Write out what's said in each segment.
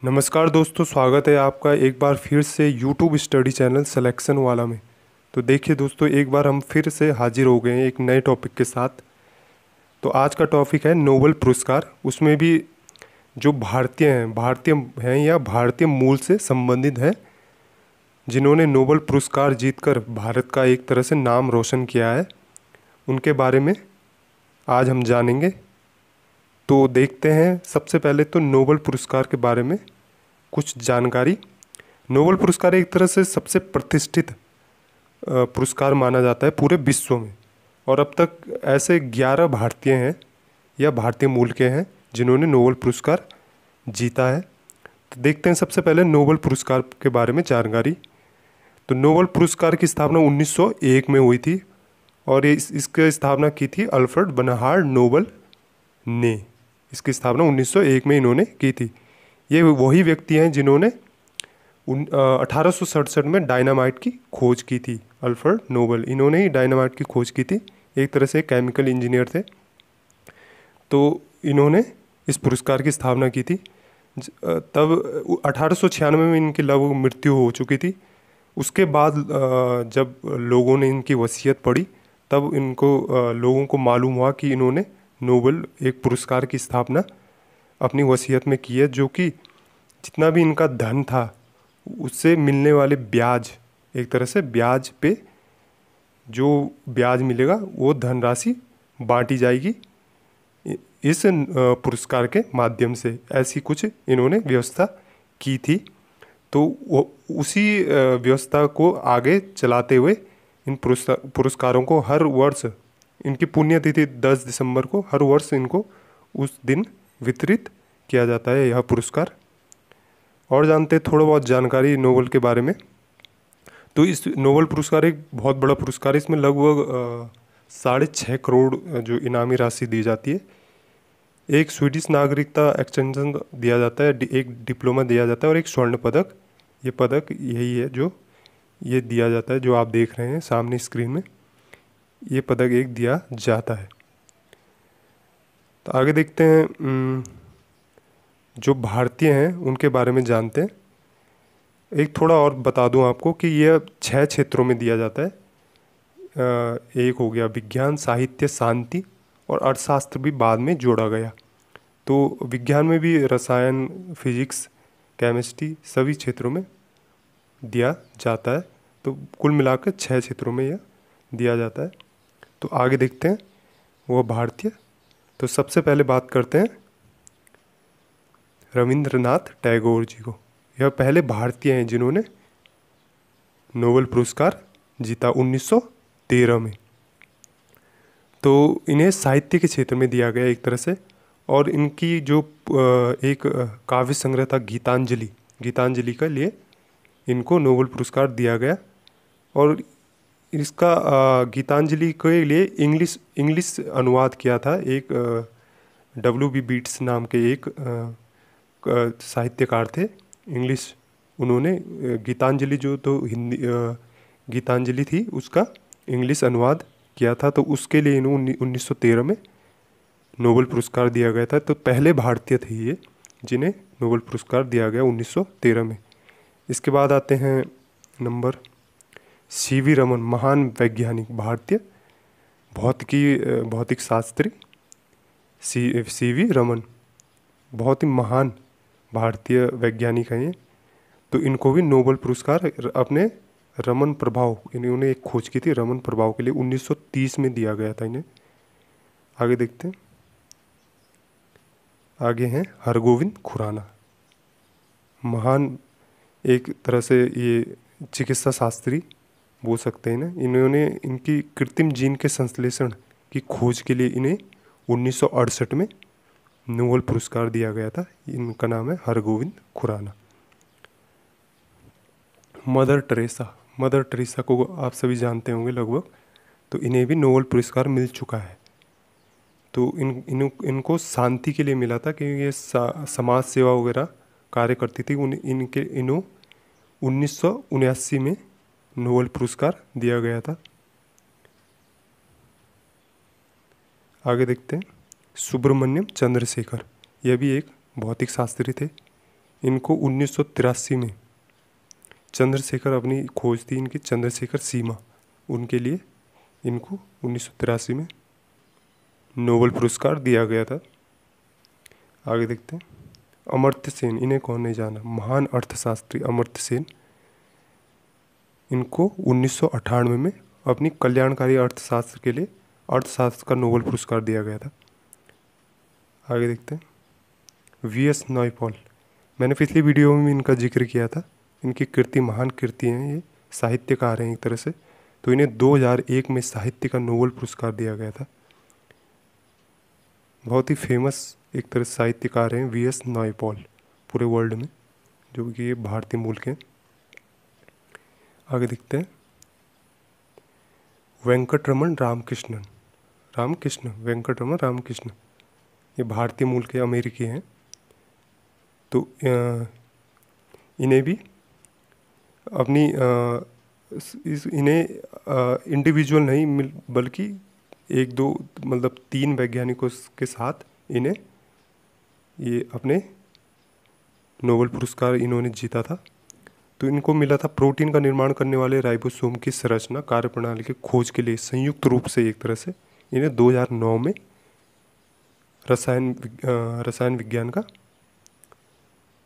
नमस्कार दोस्तों, स्वागत है आपका एक बार फिर से YouTube स्टडी चैनल सिलेक्शन वाला में। तो देखिए दोस्तों, एक बार हम फिर से हाजिर हो गए हैं एक नए टॉपिक के साथ। तो आज का टॉपिक है नोबेल पुरस्कार। उसमें भी जो भारतीय हैं या भारतीय मूल से संबंधित हैं, जिन्होंने नोबेल पुरस्कार जीतकर भारत का एक तरह से नाम रोशन किया है, उनके बारे में आज हम जानेंगे। तो देखते हैं सबसे पहले तो नोबेल पुरस्कार के बारे में कुछ जानकारी। नोबेल पुरस्कार एक तरह से सबसे प्रतिष्ठित पुरस्कार माना जाता है पूरे विश्व में, और अब तक ऐसे 11 भारतीय हैं या भारतीय मूल के हैं जिन्होंने नोबेल पुरस्कार जीता है। तो देखते हैं सबसे पहले नोबेल पुरस्कार के बारे में जानकारी। तो नोबेल पुरस्कार की स्थापना 1901 में हुई थी, और इसकी स्थापना की थी अल्फ्रेड बर्नहार्ड नोबेल ने। इसकी स्थापना 1901 में इन्होंने की थी। ये वही व्यक्ति हैं जिन्होंने 1867 में डायनामाइट की खोज की थी। अल्फ्रेड नोबेल, इन्होंने ही डायनामाइट की खोज की थी। एक तरह से केमिकल इंजीनियर थे। तो इन्होंने इस पुरस्कार की स्थापना की थी। तब 1896 में इनकी लगभग मृत्यु हो चुकी थी। उसके बाद जब लोगों ने इनकी वसीयत पढ़ी, तब लोगों को मालूम हुआ कि इन्होंने नोबेल एक पुरस्कार की स्थापना अपनी वसीयत में की है, जो कि जितना भी इनका धन था उससे मिलने वाले ब्याज, एक तरह से ब्याज पे जो ब्याज मिलेगा वो धनराशि बांटी जाएगी इस पुरस्कार के माध्यम से। ऐसी कुछ इन्होंने व्यवस्था की थी। तो वो उसी व्यवस्था को आगे चलाते हुए इन पुरस्कारों को हर वर्ष, इनकी पुण्यतिथि 10 दिसंबर को हर वर्ष इनको उस दिन वितरित किया जाता है यह पुरस्कार। और जानते हैं थोड़ा बहुत जानकारी नोबेल के बारे में। तो इस नोबेल पुरस्कार एक बहुत बड़ा पुरस्कार है। इसमें लगभग 6.5 करोड़ जो इनामी राशि दी जाती है। एक स्वीडिश नागरिकता एक्सटेंशन दिया जाता है, एक डिप्लोमा दिया जाता है, और एक स्वर्ण पदक। ये पदक यही है जो ये दिया जाता है, जो आप देख रहे हैं सामने स्क्रीन में। ये पदक एक दिया जाता है। तो आगे देखते हैं, जो भारतीय हैं उनके बारे में जानते हैं। एक थोड़ा और बता दूं आपको कि यह 6 क्षेत्रों में दिया जाता है। एक हो गया विज्ञान, साहित्य, शांति, और अर्थशास्त्र भी बाद में जोड़ा गया। तो विज्ञान में भी रसायन, फिजिक्स, केमिस्ट्री सभी क्षेत्रों में दिया जाता है। तो कुल मिलाकर 6 क्षेत्रों में यह दिया जाता है। तो आगे देखते हैं वो भारतीय। तो सबसे पहले बात करते हैं रविंद्रनाथ टैगोर जी को। यह पहले भारतीय हैं जिन्होंने नोबेल पुरस्कार जीता 1913 में। तो इन्हें साहित्य के क्षेत्र में दिया गया एक तरह से। और इनकी जो एक काव्य संग्रह था गीतांजलि के लिए इनको नोबेल पुरस्कार दिया गया। और इसका गीतांजलि के लिए इंग्लिश अनुवाद किया था एक W.B. बीट्स नाम के एक साहित्यकार थे इंग्लिश। उन्होंने गीतांजलि जो तो हिंदी गीतांजलि थी उसका इंग्लिश अनुवाद किया था। तो उसके लिए इन्होंने 1913 में नोबेल पुरस्कार दिया गया था। तो पहले भारतीय थे ये जिन्हें नोबेल पुरस्कार दिया गया 1913 में। इसके बाद आते हैं नंबर C.V. रमन, महान वैज्ञानिक, भारतीय भौतिक शास्त्री C.V. रमन बहुत ही महान भारतीय वैज्ञानिक हैं ये। तो इनको भी नोबेल पुरस्कार अपने रमन प्रभाव, इन्होंने एक खोज की थी रमन प्रभाव के लिए 1930 में दिया गया था इन्हें। आगे देखते हैं। आगे हैं हरगोविंद खुराना, महान एक तरह से ये चिकित्सा शास्त्री बोल सकते हैं ना। इन्होंने इनकी कृत्रिम जीन के संश्लेषण की खोज के लिए इन्हें 1968 में नोबेल पुरस्कार दिया गया था। इनका नाम है हरगोविंद खुराना। मदर टेरेसा को आप सभी जानते होंगे लगभग। तो इन्हें भी नोबेल पुरस्कार मिल चुका है। तो इनको शांति के लिए मिला था, क्योंकि ये समाज सेवा वगैरह कार्य करती थी। इन्हों 1979 में नोबेल पुरस्कार दिया गया था। आगे देखते हैं सुब्रमण्यम चंद्रशेखर, यह भी एक भौतिक शास्त्री थे। इनको 1983 में चंद्रशेखर, अपनी खोज थी इनकी चंद्रशेखर सीमा, उनके लिए इनको 1983 में नोबेल पुरस्कार दिया गया था। आगे देखते हैं। अमर्त्य सेन, इन्हें कौन नहीं जाना, महान अर्थशास्त्री अमर्त्य सेन। इनको 1998 में अपनी कल्याणकारी अर्थशास्त्र के लिए अर्थशास्त्र का नोबेल पुरस्कार दिया गया था। आगे देखते हैं। वीएस नायपॉल, मैंने पिछली वीडियो में इनका जिक्र किया था। इनकी कृति महान कृति हैं, ये साहित्यकार हैं एक तरह से। तो इन्हें 2001 में साहित्य का नोबेल पुरस्कार दिया गया था। बहुत ही फेमस एक तरह से साहित्यकार हैं वीएस नायपॉल पूरे वर्ल्ड में, जो कि ये भारतीय मूल के हैं। आगे देखते हैं। वेंकटरमन रामकृष्णन, वेंकटरमन रामकृष्ण, ये भारतीय मूल के अमेरिकी हैं। तो इन्हें भी अपनी इन्हें इंडिविजुअल नहीं बल्कि एक दो मतलब 3 वैज्ञानिकों के साथ इन्हें ये अपने नोबेल पुरस्कार इन्होंने जीता था। तो इनको मिला था प्रोटीन का निर्माण करने वाले राइबोसोम की संरचना कार्यप्रणाली की खोज के लिए संयुक्त रूप से एक तरह से इन्हें 2009 में रसायन विज्ञान का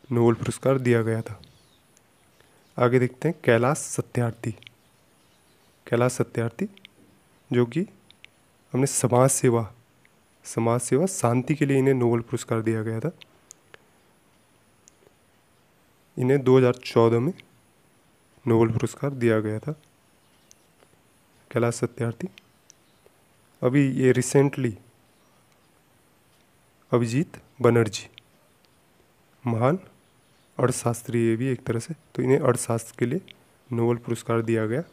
नोबेल पुरस्कार दिया गया था। आगे देखते हैं। कैलाश सत्यार्थी जो कि हमने समाज सेवा शांति के लिए इन्हें नोबेल पुरस्कार दिया गया था। इन्हें 2014 में नोबेल पुरस्कार दिया गया था, कैलाश सत्यार्थी। अभी ये रिसेंटली अभिजीत बनर्जी, महान अर्थशास्त्री ये भी एक तरह से, तो इन्हें अर्थशास्त्र के लिए नोबेल पुरस्कार दिया गया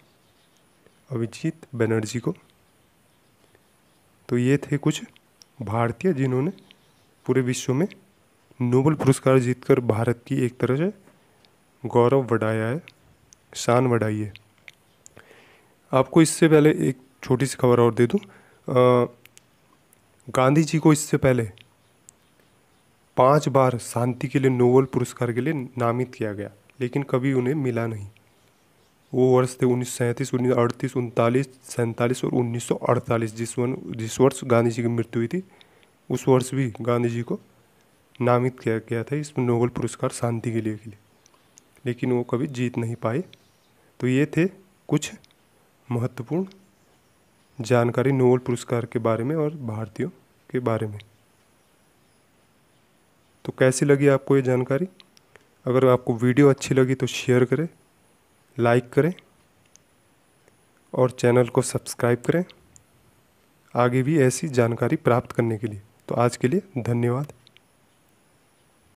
अभिजीत बनर्जी को। तो ये थे कुछ भारतीय जिन्होंने पूरे विश्व में नोबेल पुरस्कार जीतकर भारत की एक तरह से गौरव बढ़ाया है, शान बढ़ाई है। आपको इससे पहले एक छोटी सी खबर और दे दूं। गांधी जी को इससे पहले 5 बार शांति के लिए नोबेल पुरस्कार के लिए नामित किया गया, लेकिन कभी उन्हें मिला नहीं। वो वर्ष थे 1937, 1938, 39, 47 और 1948। जिस वर्ष गांधी जी की मृत्यु हुई थी उस वर्ष भी गांधी जी को नामित किया गया था इस नोबेल पुरस्कार शांति के लिए लेकिन वो कभी जीत नहीं पाए। तो ये थे कुछ महत्वपूर्ण जानकारी नोबेल पुरस्कार के बारे में और भारतीयों के बारे में। तो कैसी लगी आपको ये जानकारी? अगर आपको वीडियो अच्छी लगी तो शेयर करें, लाइक करें और चैनल को सब्सक्राइब करें आगे भी ऐसी जानकारी प्राप्त करने के लिए। तो आज के लिए धन्यवाद।